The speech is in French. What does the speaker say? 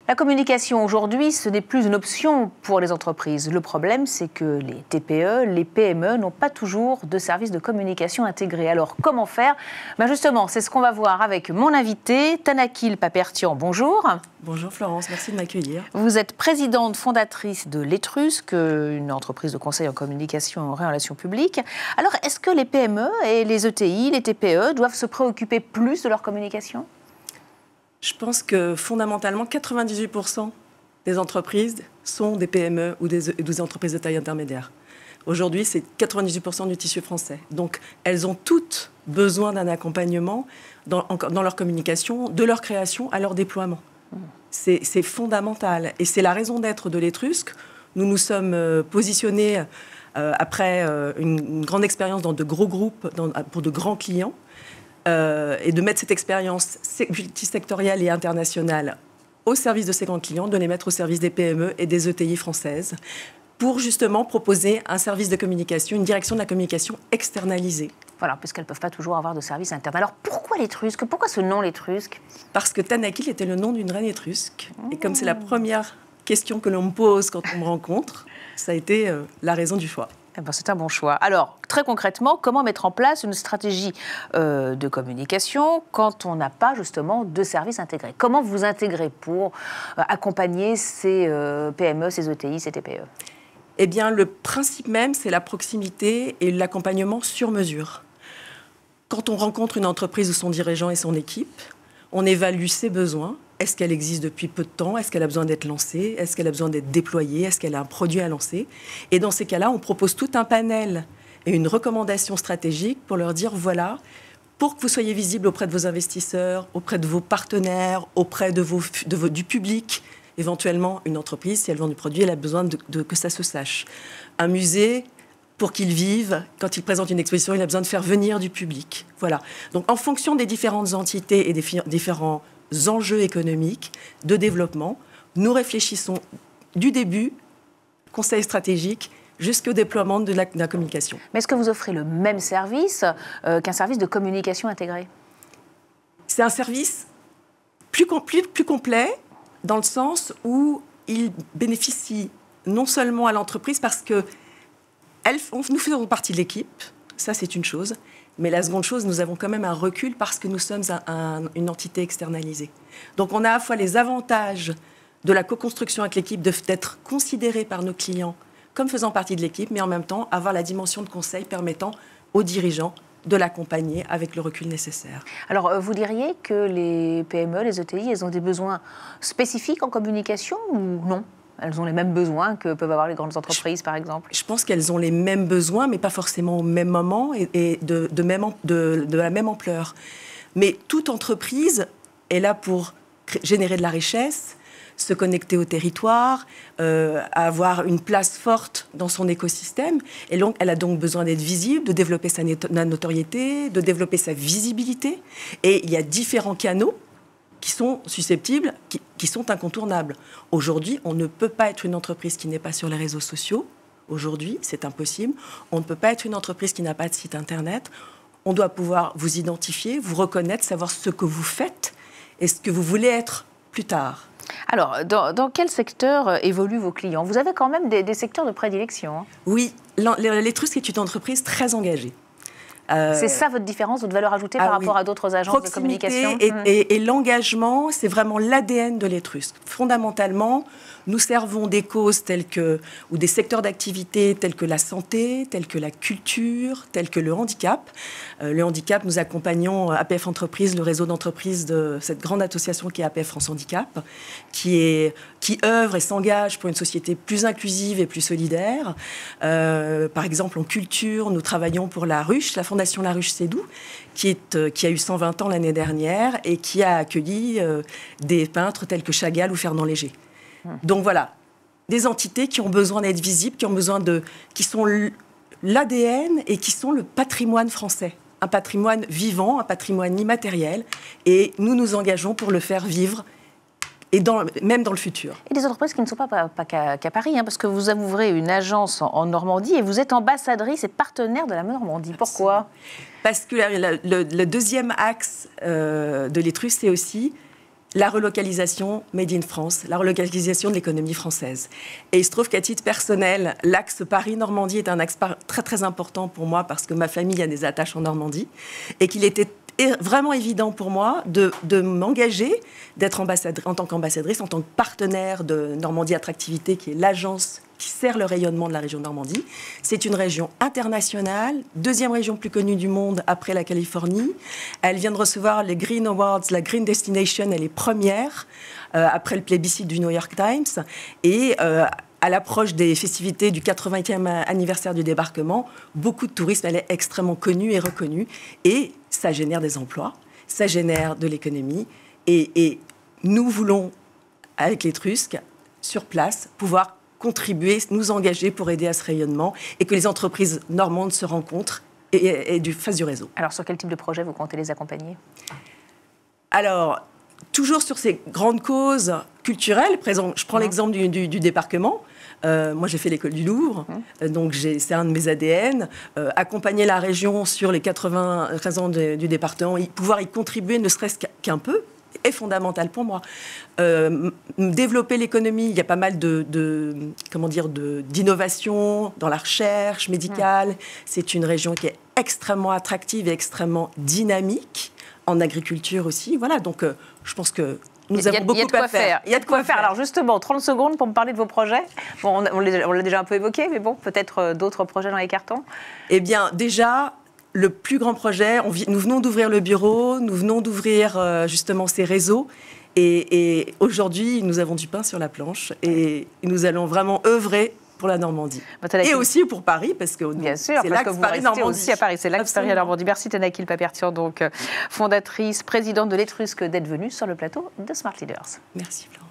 La communication aujourd'hui, ce n'est plus une option pour les entreprises. Le problème, c'est que les TPE, les PME n'ont pas toujours de services de communication intégrés. Alors, comment faire ? Justement, c'est ce qu'on va voir avec mon invité, Tanakil Papertian. Bonjour. Bonjour Florence, merci de m'accueillir. Vous êtes présidente fondatrice de l'Etrusque, une entreprise de conseil en communication et en relations publiques. Alors, est-ce que les PME et les ETI, les TPE, doivent se préoccuper plus de leur communication ? Je pense que fondamentalement, 98% des entreprises sont des PME ou des entreprises de taille intermédiaire. Aujourd'hui, c'est 98% du tissu français. Donc, elles ont toutes besoin d'un accompagnement dans leur communication, de leur création à leur déploiement. C'est fondamental. Et c'est la raison d'être de l'Etrusque. Nous nous sommes positionnés après une grande expérience dans de gros groupes, pour de grands clients. Et de mettre cette expérience multisectorielle et internationale au service de ces grands clients, de les mettre au service des PME et des ETI françaises, pour justement proposer un service de communication, une direction de la communication externalisée. Voilà, puisqu'elles ne peuvent pas toujours avoir de service interne. Alors pourquoi l'Etrusque ? Pourquoi ce nom l'Etrusque ? Parce que Tanakil était le nom d'une reine étrusque. Et comme c'est la première question que l'on me pose quand on me rencontre, ça a été la raison du choix. C'est un bon choix. Alors, très concrètement, comment mettre en place une stratégie de communication quand on n'a pas justement de services intégrés ? Comment vous intégrez pour accompagner ces PME, ces ETI, ces TPE ? Eh bien, le principe même, c'est la proximité et l'accompagnement sur mesure. Quand on rencontre une entreprise ou son dirigeant et son équipe, on évalue ses besoins. Est-ce qu'elle existe depuis peu de temps ? Est-ce qu'elle a besoin d'être lancée ? Est-ce qu'elle a besoin d'être déployée ? Est-ce qu'elle a un produit à lancer ? Et dans ces cas-là, on propose tout un panel et une recommandation stratégique pour leur dire, voilà, pour que vous soyez visible auprès de vos investisseurs, auprès de vos partenaires, auprès du public, éventuellement une entreprise, si elle vend du produit, elle a besoin que ça se sache. Un musée, pour qu'il vive, quand il présente une exposition, il a besoin de faire venir du public. Voilà. Donc, en fonction des différentes entités et des différents enjeux économiques de développement, nous réfléchissons du début, conseil stratégique, jusqu'au déploiement de la communication. Mais est-ce que vous offrez le même service qu'un service de communication intégré ? C'est un service plus complet, dans le sens où il bénéficie non seulement à l'entreprise, parce que nous faisons partie de l'équipe, ça c'est une chose. Mais la seconde chose, nous avons quand même un recul parce que nous sommes une entité externalisée. Donc on a à la fois les avantages de la co-construction avec l'équipe, d'être considérés par nos clients comme faisant partie de l'équipe, mais en même temps avoir la dimension de conseil permettant aux dirigeants de l'accompagner avec le recul nécessaire. Alors vous diriez que les PME, les ETI, elles ont des besoins spécifiques en communication ou non ? Elles ont les mêmes besoins que peuvent avoir les grandes entreprises, par exemple ? Je pense qu'elles ont les mêmes besoins, mais pas forcément au même moment et de la même ampleur. Mais toute entreprise est là pour générer de la richesse, se connecter au territoire, avoir une place forte dans son écosystème. Et donc, elle a donc besoin d'être visible, de développer sa notoriété, de développer sa visibilité. Et il y a différents canaux qui sont susceptibles, qui sont incontournables. Aujourd'hui, on ne peut pas être une entreprise qui n'est pas sur les réseaux sociaux. Aujourd'hui, c'est impossible. On ne peut pas être une entreprise qui n'a pas de site Internet. On doit pouvoir vous identifier, vous reconnaître, savoir ce que vous faites et ce que vous voulez être plus tard. Alors, dans quel secteur évoluent vos clients ? Vous avez quand même des secteurs de prédilection. Hein ? Oui, l'Etrusque est une entreprise très engagée. C'est ça votre différence, votre valeur ajoutée par rapport à d'autres agences de communication ? Et l'engagement, c'est vraiment l'ADN de l'Etrusque. Fondamentalement, nous servons des causes ou des secteurs d'activité tels que la santé, tels que la culture, tels que le handicap. Le handicap, nous accompagnons APF Entreprises, le réseau d'entreprises de cette grande association qui est APF France Handicap, qui œuvre et s'engage pour une société plus inclusive et plus solidaire. Par exemple, en culture, nous travaillons pour la Ruche, la Fondation La Ruche Sédou, qui a eu 120 ans l'année dernière et qui a accueilli des peintres tels que Chagall ou Fernand Léger. Donc voilà, des entités qui ont besoin d'être visibles, qui sont l'ADN et qui sont le patrimoine français. Un patrimoine vivant, un patrimoine immatériel. Et nous nous engageons pour le faire vivre, et même dans le futur. Et des entreprises qui ne sont pas qu'à Paris, hein, parce que vous ouvrez une agence en Normandie et vous êtes ambassadrice et partenaire de la Normandie. Pourquoi ? Parce que le deuxième axe de l'Etrusque, c'est aussi la relocalisation made in France, la relocalisation de l'économie française. Et il se trouve qu'à titre personnel, l'axe Paris-Normandie est un axe très très important pour moi parce que ma famille a des attaches en Normandie et qu'il était vraiment évident pour moi de m'engager, d'être ambassadrice, en tant qu'ambassadrice, en tant que partenaire de Normandie Attractivité, qui est l'agence qui sert le rayonnement de la région de Normandie. C'est une région internationale, deuxième région plus connue du monde après la Californie. Elle vient de recevoir les Green Awards, la Green Destination, elle est première après le plébiscite du New York Times. Et à l'approche des festivités du 80e anniversaire du débarquement, beaucoup de tourisme, elle est extrêmement connue et reconnue. Et ça génère des emplois, ça génère de l'économie. Et nous voulons, avec l'Étrusque, sur place, pouvoir contribuer, nous engager pour aider à ce rayonnement et que les entreprises normandes se rencontrent et fassent du réseau. Alors, sur quel type de projet vous comptez les accompagner ? Alors, toujours sur ces grandes causes culturelles. Je prends l'exemple du débarquement. Moi, j'ai fait l'école du Louvre, donc c'est un de mes ADN. Accompagner la région sur les 80 ans du département, pouvoir y contribuer ne serait-ce qu'un peu, est fondamental pour moi. Développer l'économie, il y a pas mal d'innovation dans la recherche médicale. C'est une région qui est extrêmement attractive et extrêmement dynamique, en agriculture aussi. Voilà, donc je pense que nous avons beaucoup à faire. Il y a de quoi faire. Alors justement, 30 secondes pour me parler de vos projets. Bon, on l'a déjà un peu évoqué, mais bon, peut-être d'autres projets dans les cartons. Eh bien, déjà, le plus grand projet, nous venons d'ouvrir le bureau, nous venons d'ouvrir justement ces réseaux. Et aujourd'hui, nous avons du pain sur la planche. Et nous allons vraiment œuvrer pour la Normandie. Et aussi pour Paris, parce que c'est l'axe Paris-Normandie. Aussi à Paris, c'est l'axe Paris-Normandie. Merci Tanakil Papertian, donc fondatrice, présidente de l'Étrusque, d'être venue sur le plateau de Smart Leaders. Merci Florent.